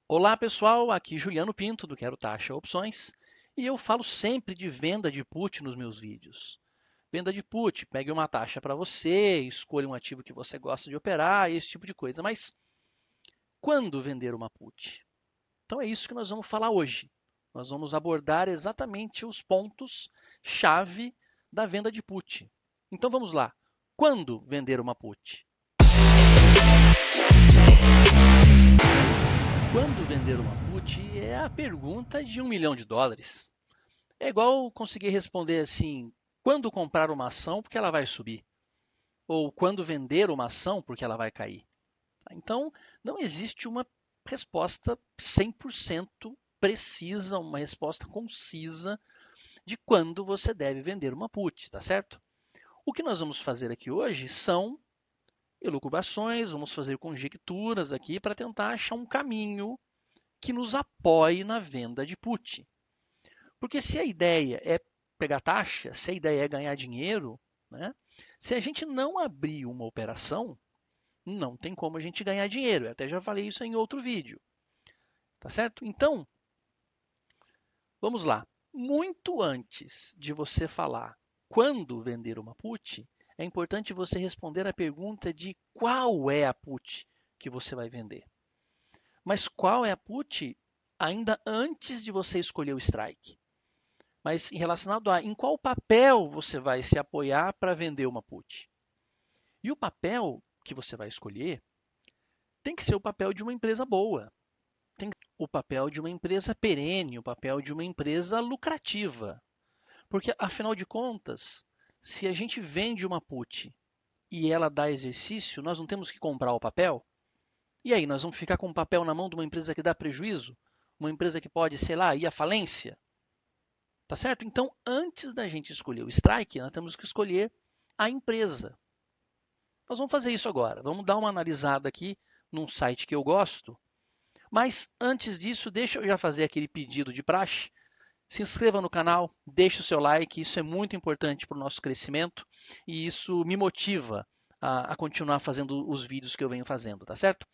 Olá pessoal, aqui Juliano Pinto do Quero Taxa Opções e eu falo sempre de venda de put nos meus vídeos. Venda de put, pegue uma taxa para você, escolha um ativo que você gosta de operar, esse tipo de coisa. Mas quando vender uma put? Então é isso que nós vamos falar hoje. Nós vamos abordar exatamente os pontos-chave da venda de put. Então vamos lá. Quando vender uma put? Quando vender uma put é a pergunta de US$ 1 milhão. É igual conseguir responder assim: quando comprar uma ação porque ela vai subir, ou quando vender uma ação porque ela vai cair. Então, não existe uma resposta 100% precisa, uma resposta concisa de quando você deve vender uma put, tá certo? O que nós vamos fazer aqui hoje são elucubrações, vamos fazer conjecturas aqui para tentar achar um caminho que nos apoie na venda de put. Porque se a ideia é pegar taxa, se a ideia é ganhar dinheiro, né? Se a gente não abrir uma operação, não tem como a gente ganhar dinheiro. Eu até já falei isso em outro vídeo, tá certo? Então, vamos lá. Muito antes de você falar quando vender uma put, é importante você responder a pergunta de qual é a put que você vai vender. Mas qual é a put ainda antes de você escolher o strike? Mas em relacionado a em qual papel você vai se apoiar para vender uma put. E o papel que você vai escolher tem que ser o papel de uma empresa boa, tem o papel de uma empresa perene, o papel de uma empresa lucrativa. Porque, afinal de contas, se a gente vende uma put e ela dá exercício, nós não temos que comprar o papel? E aí, nós vamos ficar com o papel na mão de uma empresa que dá prejuízo? Uma empresa que pode, sei lá, ir à falência? Tá certo? Então, antes da gente escolher o strike, nós temos que escolher a empresa. Nós vamos fazer isso agora. Vamos dar uma analisada aqui num site que eu gosto. Mas antes disso, deixa eu já fazer aquele pedido de praxe. Se inscreva no canal, deixe o seu like, isso é muito importante para o nosso crescimento e isso me motiva a continuar fazendo os vídeos que eu venho fazendo, tá certo?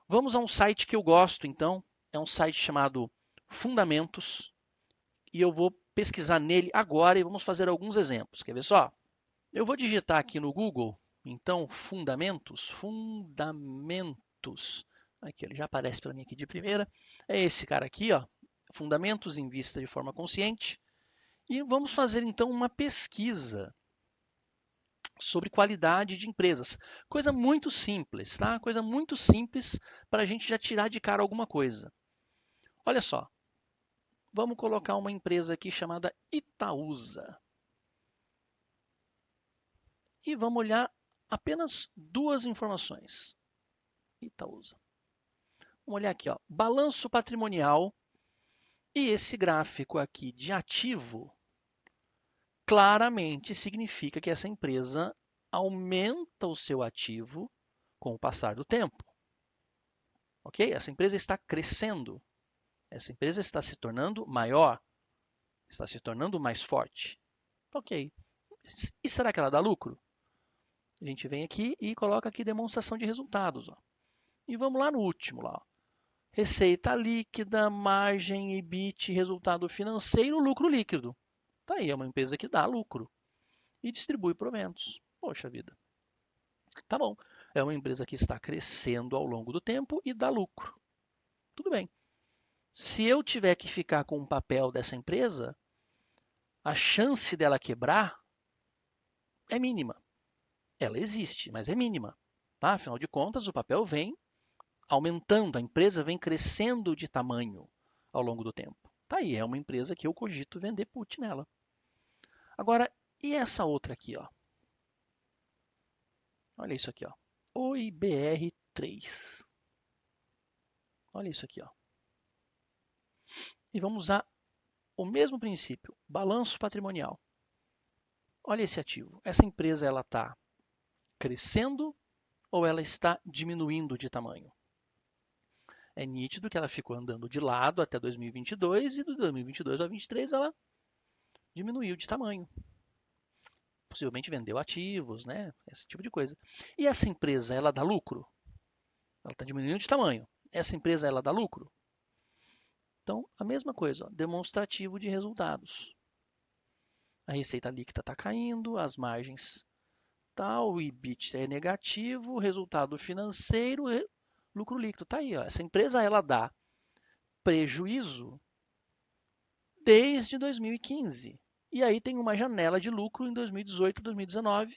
Vamos a um site que eu gosto, então. É um site chamado Fundamentos e eu vou pesquisar nele agora e vamos fazer alguns exemplos. Quer ver só? Eu vou digitar aqui no Google, então, fundamentos. Aqui, ele já aparece para mim aqui de primeira. É esse cara aqui, ó, fundamentos em vista de forma consciente. E vamos fazer então uma pesquisa sobre qualidade de empresas. Coisa muito simples, tá? Coisa muito simples para a gente já tirar de cara alguma coisa. Olha só, vamos colocar uma empresa aqui chamada Itaúsa. E vamos olhar apenas duas informações. Itaúsa. Vamos olhar aqui, ó, balanço patrimonial e esse gráfico aqui de ativo claramente significa que essa empresa aumenta o seu ativo com o passar do tempo. Ok? Essa empresa está crescendo, essa empresa está se tornando maior, está se tornando mais forte. Ok. E será que ela dá lucro? A gente vem aqui e coloca aqui demonstração de resultados. Ó. E vamos lá no último. Lá, ó. Receita líquida, margem, EBIT, resultado financeiro, lucro líquido. Tá aí, é uma empresa que dá lucro e distribui proventos. Poxa vida. Tá bom. É uma empresa que está crescendo ao longo do tempo e dá lucro. Tudo bem. Se eu tiver que ficar com o papel dessa empresa, a chance dela quebrar é mínima. Ela existe, mas é mínima. Tá? Afinal de contas, o papel vem aumentando, a empresa vem crescendo de tamanho ao longo do tempo. Tá aí, é uma empresa que eu cogito vender put nela. Agora, e essa outra aqui, ó? Olha isso aqui, ó. OIBR3. Olha isso aqui, ó. E vamos usar o mesmo princípio, balanço patrimonial. Olha esse ativo. Essa empresa ela está crescendo ou ela está diminuindo de tamanho? É nítido que ela ficou andando de lado até 2022 e do 2022 a 2023 ela diminuiu de tamanho. Possivelmente vendeu ativos, né? Esse tipo de coisa. E essa empresa, ela dá lucro? Ela está diminuindo de tamanho. Essa empresa, ela dá lucro? Então, a mesma coisa, ó, demonstrativo de resultados. A receita líquida está caindo, as margens tal, o EBIT é negativo, resultado financeiro, lucro líquido. Está aí, ó. Essa empresa ela dá prejuízo desde 2015. E aí tem uma janela de lucro em 2018, 2019,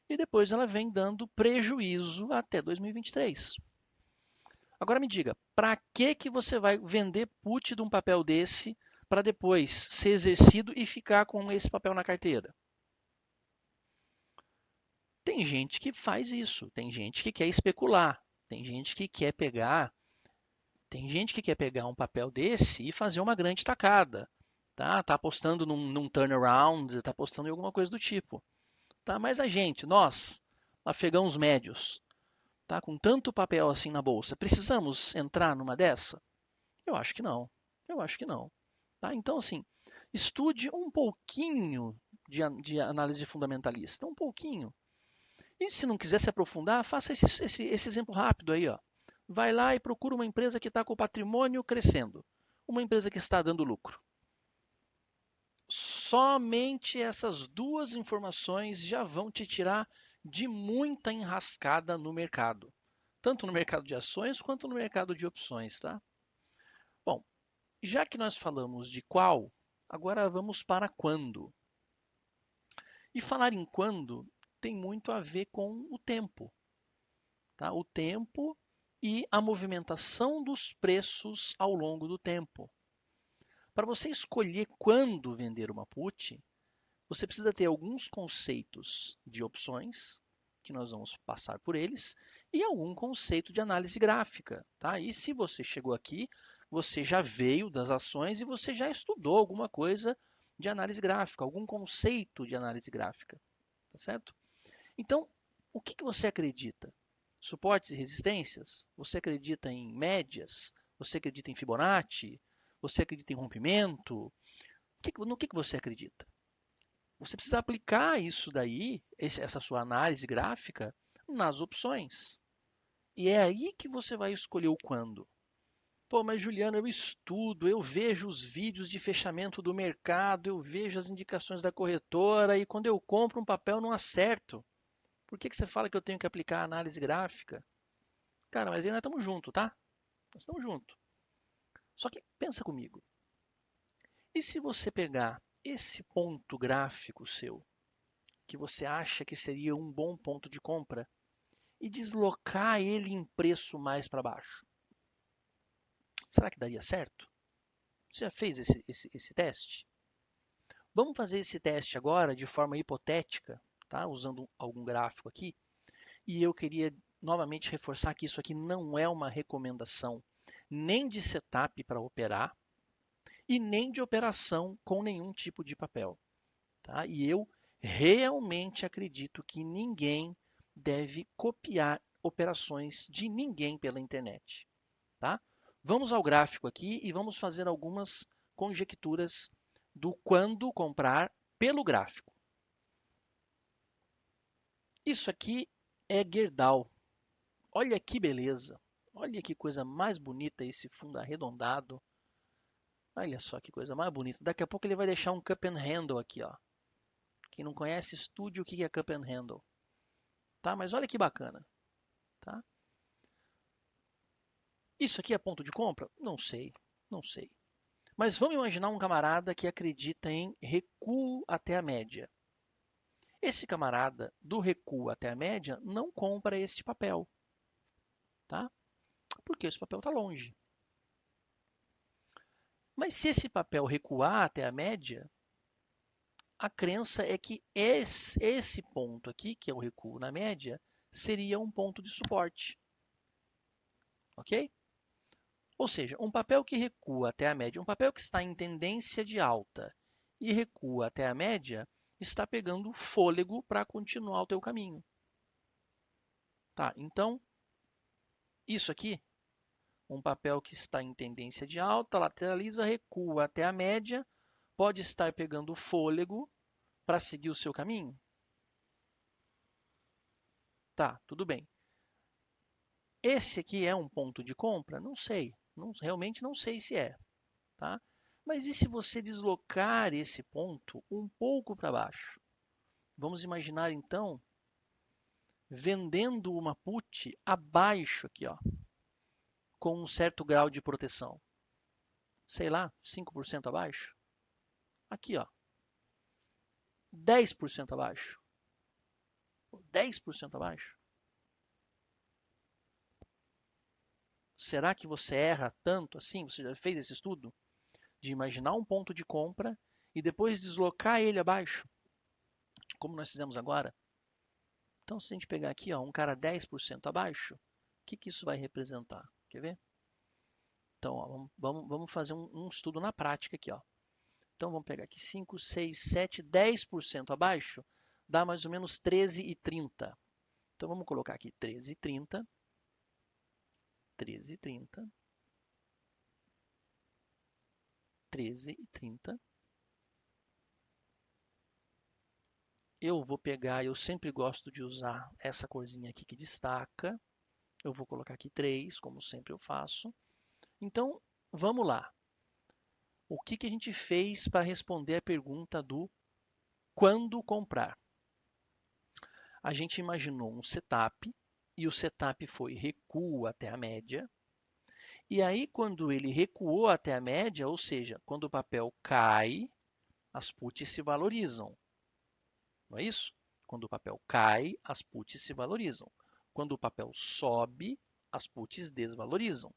e depois ela vem dando prejuízo até 2023. Agora me diga, para que você vai vender put de um papel desse para depois ser exercido e ficar com esse papel na carteira? Tem gente que faz isso, tem gente que quer especular, tem gente que quer pegar, tem gente que quer pegar um papel desse e fazer uma grande tacada, tá? Tá apostando num turnaround, tá apostando em alguma coisa do tipo, tá? Mas a gente, nós, afegãos médios, tá? Com tanto papel assim na bolsa, precisamos entrar numa dessa? Eu acho que não. Eu acho que não. Tá? Então, assim, estude um pouquinho de análise fundamentalista, um pouquinho. E se não quiser se aprofundar, faça esse exemplo rápido aí. Ó. Vai lá e procura uma empresa que está com o patrimônio crescendo, uma empresa que está dando lucro. Somente essas duas informações já vão te tirar de muita enrascada no mercado, tanto no mercado de ações quanto no mercado de opções, tá? Bom, já que nós falamos de qual, agora vamos para quando. E falar em quando tem muito a ver com o tempo, tá? O tempo e a movimentação dos preços ao longo do tempo. Para você escolher quando vender uma put, você precisa ter alguns conceitos de opções, que nós vamos passar por eles, e algum conceito de análise gráfica. Tá? E se você chegou aqui, você já veio das ações e você já estudou alguma coisa de análise gráfica, algum conceito de análise gráfica. Tá certo? Então, o que você acredita? Suportes e resistências? Você acredita em médias? Você acredita em Fibonacci? Você acredita em rompimento? No que você acredita? Você precisa aplicar isso daí, essa sua análise gráfica, nas opções. E é aí que você vai escolher o quando. Pô, mas Juliano, eu estudo, eu vejo os vídeos de fechamento do mercado, eu vejo as indicações da corretora e quando eu compro um papel não acerto. Por que você fala que eu tenho que aplicar a análise gráfica? Cara, mas aí nós estamos juntos, tá? Nós estamos juntos. Só que pensa comigo. E se você pegar esse ponto gráfico seu, que você acha que seria um bom ponto de compra, e deslocar ele em preço mais para baixo? Será que daria certo? Você já fez esse teste? Vamos fazer esse teste agora de forma hipotética, tá? Usando algum gráfico aqui. E eu queria novamente reforçar que isso aqui não é uma recomendação nem de setup para operar e nem de operação com nenhum tipo de papel. Tá? E eu realmente acredito que ninguém deve copiar operações de ninguém pela internet. Tá? Vamos ao gráfico aqui e vamos fazer algumas conjecturas do quando comprar pelo gráfico. Isso aqui é Gerdau. Olha que beleza. Olha que coisa mais bonita esse fundo arredondado. Olha só que coisa mais bonita. Daqui a pouco ele vai deixar um cup and handle aqui, ó. Quem não conhece, estude o que é cup and handle. Tá? Mas olha que bacana. Tá? Isso aqui é ponto de compra? Não sei, não sei. Mas vamos imaginar um camarada que acredita em recuo até a média. Esse camarada do recuo até a média não compra este papel, tá? Porque esse papel está longe. Mas se esse papel recuar até a média, a crença é que esse ponto aqui, que é o recuo na média, seria um ponto de suporte. Ok? Ou seja, um papel que recua até a média, um papel que está em tendência de alta e recua até a média, está pegando fôlego para continuar o teu caminho. Tá, então, isso aqui, um papel que está em tendência de alta, lateraliza, recua até a média, pode estar pegando fôlego para seguir o seu caminho? Tá, tudo bem. Esse aqui é um ponto de compra? Não sei. Realmente não sei se é. tá? Mas e se você deslocar esse ponto um pouco para baixo? Vamos imaginar então vendendo uma put abaixo aqui, ó, com um certo grau de proteção. Sei lá, 5% abaixo. Aqui, ó, 10% abaixo. 10% abaixo. Será que você erra tanto assim? Você já fez esse estudo? De imaginar um ponto de compra e depois deslocar ele abaixo, como nós fizemos agora? Então, se a gente pegar aqui, ó, um cara 10% abaixo, o que isso vai representar? Quer ver? Então, ó, vamos fazer um estudo na prática aqui. Ó. Então, vamos pegar aqui 5, 6, 7, 10% abaixo, dá mais ou menos 13,30. Então, vamos colocar aqui 13,30, 13,30, 13,30. Eu vou pegar, eu sempre gosto de usar essa corzinha aqui que destaca. Eu vou colocar aqui 3, como sempre eu faço. Então, vamos lá. O que a gente fez para responder a pergunta do quando comprar? A gente imaginou um setup e o setup foi recuo até a média. E aí, quando ele recuou até a média, ou seja, quando o papel cai, as puts se valorizam. Não é isso? Quando o papel cai, as puts se valorizam. Quando o papel sobe, as puts desvalorizam.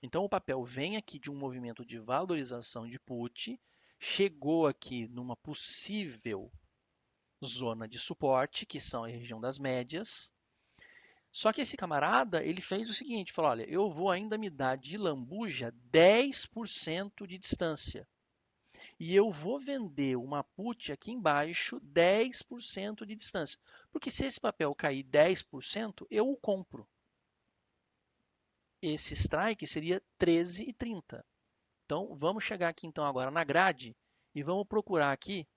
Então, o papel vem aqui de um movimento de valorização de put, chegou aqui numa possível zona de suporte, que são a região das médias. Só que esse camarada, ele fez o seguinte, falou, olha, eu vou ainda me dar de lambuja 10% de distância. E eu vou vender uma put aqui embaixo 10% de distância. Porque se esse papel cair 10%, eu o compro. Esse strike seria 13,30. Então, vamos chegar aqui então agora na grade e vamos procurar aqui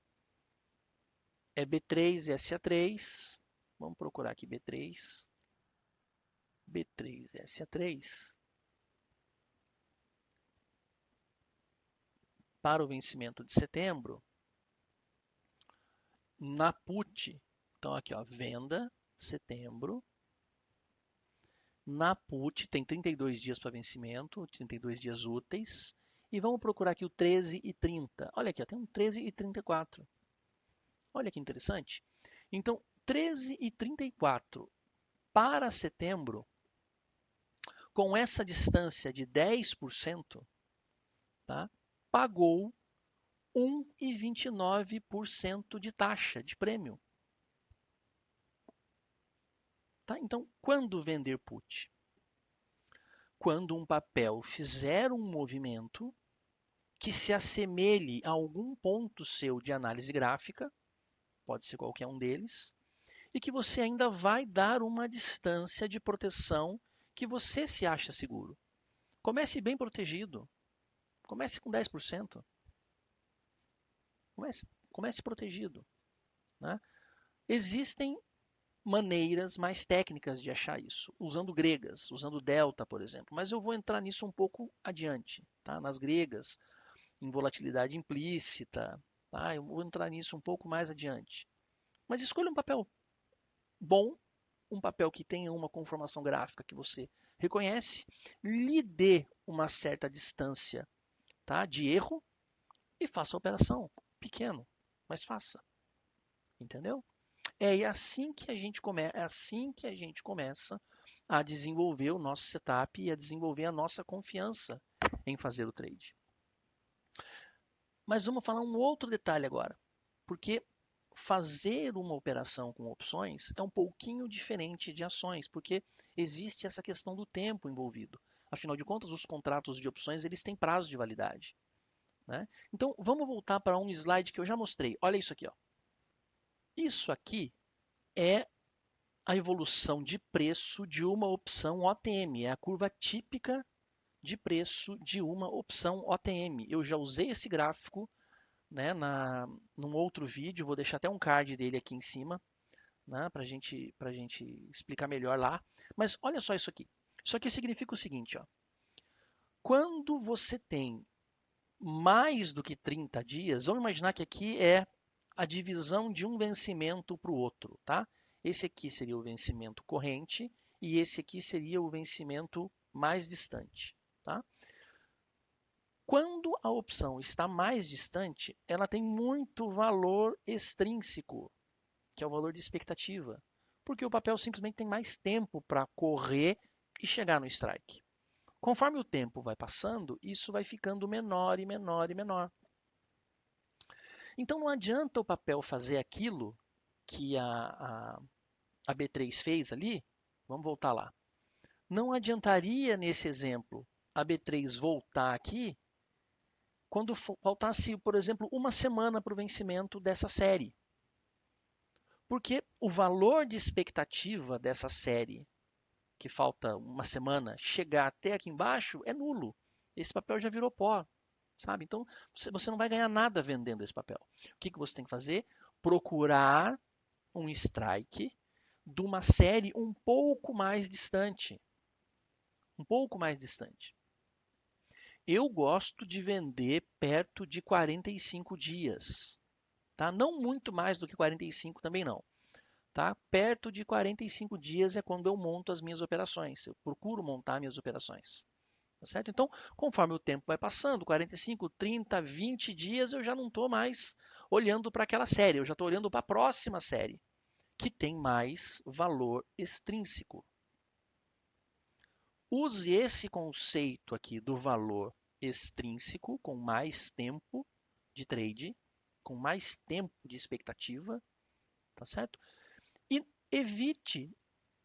B3 e SA3. Vamos procurar aqui B3, B3 e SA3 para o vencimento de setembro na put. Então aqui, ó, venda setembro. Na put tem 32 dias para vencimento, 32 dias úteis. E vamos procurar aqui o 13,30. Olha aqui, ó, tem um 13,34. Olha que interessante. Então, 13,34 para setembro, com essa distância de 10%, tá, pagou 1,29% de taxa de prêmio. Tá? Então, quando vender put? Quando um papel fizer um movimento que se assemelhe a algum ponto seu de análise gráfica, pode ser qualquer um deles, e que você ainda vai dar uma distância de proteção que você se acha seguro. Comece bem protegido. Comece com 10%. Comece protegido. Né? Existem maneiras mais técnicas de achar isso, usando gregas, usando delta, por exemplo. Mas eu vou entrar nisso um pouco adiante, tá? Nas gregas, em volatilidade implícita, tá? Eu vou entrar nisso um pouco mais adiante. Mas escolha um papel bom, um papel que tenha uma conformação gráfica que você reconhece, lhe dê uma certa distância, tá? De erro e faça a operação. Pequeno, mas faça. Entendeu? É assim que a gente é assim que a gente começa a desenvolver o nosso setup e a desenvolver a nossa confiança em fazer o trade. Mas vamos falar um outro detalhe agora, porque fazer uma operação com opções é um pouquinho diferente de ações, porque existe essa questão do tempo envolvido. Afinal de contas, os contratos de opções eles têm prazo de validade. Né? Então, vamos voltar para um slide que eu já mostrei. Olha isso aqui. Ó. Isso aqui é a evolução de preço de uma opção OTM. É a curva típica de preço de uma opção OTM. Eu já usei esse gráfico, né, num outro vídeo, vou deixar até um card dele aqui em cima, né, para gente explicar melhor lá. Mas olha só isso aqui. Isso aqui significa o seguinte, ó. Quando você tem mais do que 30 dias, vamos imaginar que aqui é a divisão de um vencimento para o outro, tá? Esse aqui seria o vencimento corrente e esse aqui seria o vencimento mais distante, tá? Quando a opção está mais distante, ela tem muito valor extrínseco, que é o valor de expectativa, porque o papel simplesmente tem mais tempo para correr e chegar no strike. Conforme o tempo vai passando, isso vai ficando menor e menor e menor. Então não adianta o papel fazer aquilo que a B3 fez ali. Vamos voltar lá. Não adiantaria nesse exemplo a B3 voltar aqui quando faltasse, por exemplo, uma semana para o vencimento dessa série. Porque o valor de expectativa dessa série, que falta uma semana, chegar até aqui embaixo, é nulo. Esse papel já virou pó, sabe? Então, você não vai ganhar nada vendendo esse papel. O que você tem que fazer? Procurar um strike de uma série um pouco mais distante. Um pouco mais distante. Eu gosto de vender perto de 45 dias. Tá? Não muito mais do que 45 também não. Tá? Perto de 45 dias é quando eu monto as minhas operações. Eu procuro montar minhas operações. Tá certo? Então, conforme o tempo vai passando, 45, 30, 20 dias, eu já não estou mais olhando para aquela série, eu já estou olhando para a próxima série, que tem mais valor extrínseco. Use esse conceito aqui do valor extrínseco, com mais tempo de trade, com mais tempo de expectativa, tá certo? E evite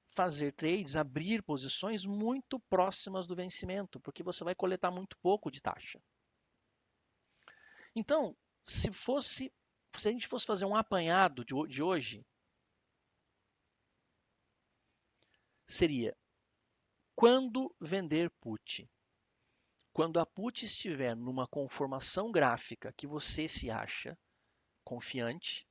fazer trades, abrir posições muito próximas do vencimento, porque você vai coletar muito pouco de taxa. Então, se a gente fosse fazer um apanhado de hoje, seria quando vender put. Quando a put estiver numa conformação gráfica que você se acha confiante,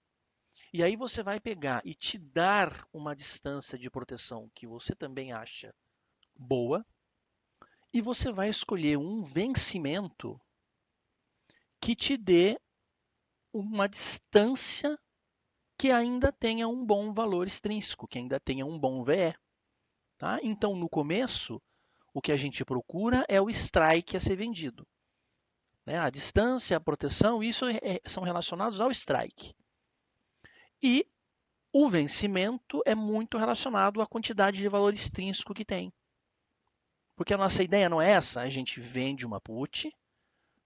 e aí você vai pegar e te dar uma distância de proteção que você também acha boa, e você vai escolher um vencimento que te dê uma distância que ainda tenha um bom valor extrínseco, que ainda tenha um bom VE. Tá? Então, no começo, o que a gente procura é o strike a ser vendido. Né? A distância, a proteção, isso são relacionados ao strike. E o vencimento é muito relacionado à quantidade de valor extrínseco que tem. Porque a nossa ideia não é essa, a gente vende uma put,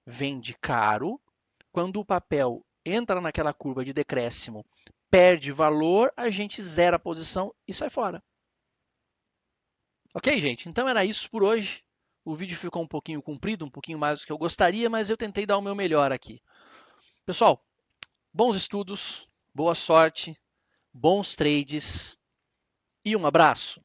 vende caro, quando o papel entra naquela curva de decréscimo, perde valor, a gente zera a posição e sai fora. Ok, gente? Então era isso por hoje. O vídeo ficou um pouquinho comprido, um pouquinho mais do que eu gostaria, mas eu tentei dar o meu melhor aqui. Pessoal, bons estudos, boa sorte, bons trades e um abraço.